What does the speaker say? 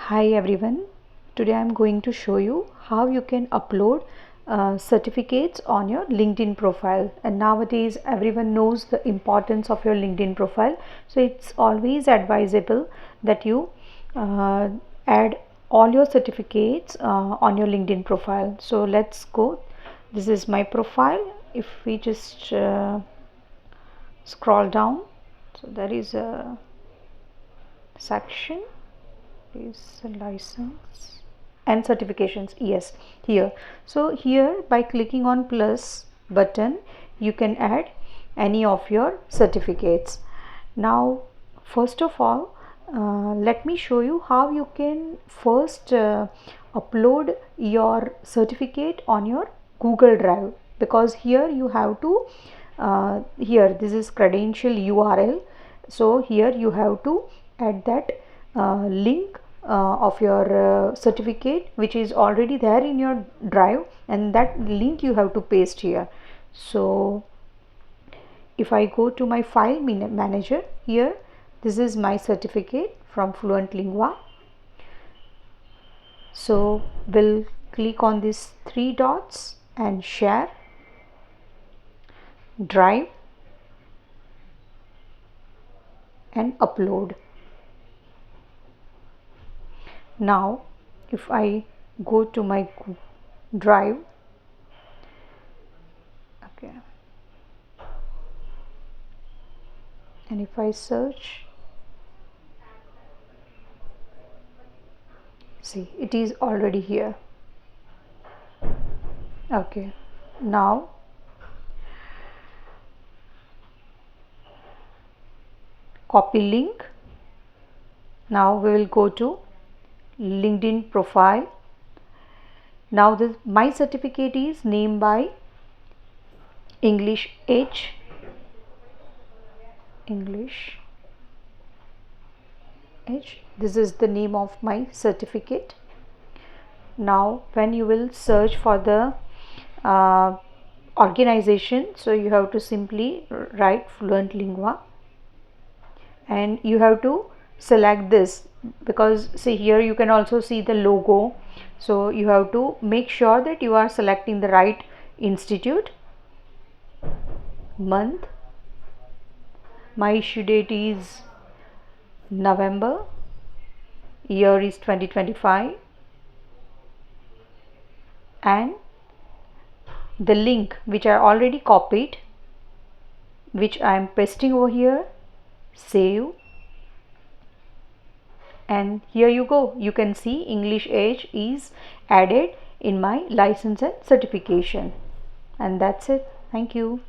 Hi everyone, today I'm going to show you how you can upload certificates on your LinkedIn profile. And nowadays everyone knows the importance of your LinkedIn profile, so it's always advisable that you add all your certificates on your LinkedIn profile. So let's go. This is my profile. If we just scroll down, so there is a section is license and certifications. Yes, here. So here by clicking on plus button you can add any of your certificates. Now first of all let me show you how you can first upload your certificate on your Google Drive, because here you have to here this is credential URL, so here you have to add that link of your certificate which is already there in your drive, and that link you have to paste here. So if I go to my file manager, here this is my certificate from FluentLingua. So we'll click on these three dots and share, drive and upload. Now if I go to my drive, okay, and if I search, see it is already here. Okay, now copy link. Now we will go to LinkedIn profile. Now this my certificate is named by English H. This is the name of my certificate. Now when you will search for the organization, so you have to simply write FluentLingua and you have to select this, because see here you can also see the logo, so you have to make sure that you are selecting the right institute. Month, my issue date is November, year is 2025, and the link which I already copied, which I am pasting over here, save, and here you go, you can see English Age is added in my license and certification. And that's it. Thank you.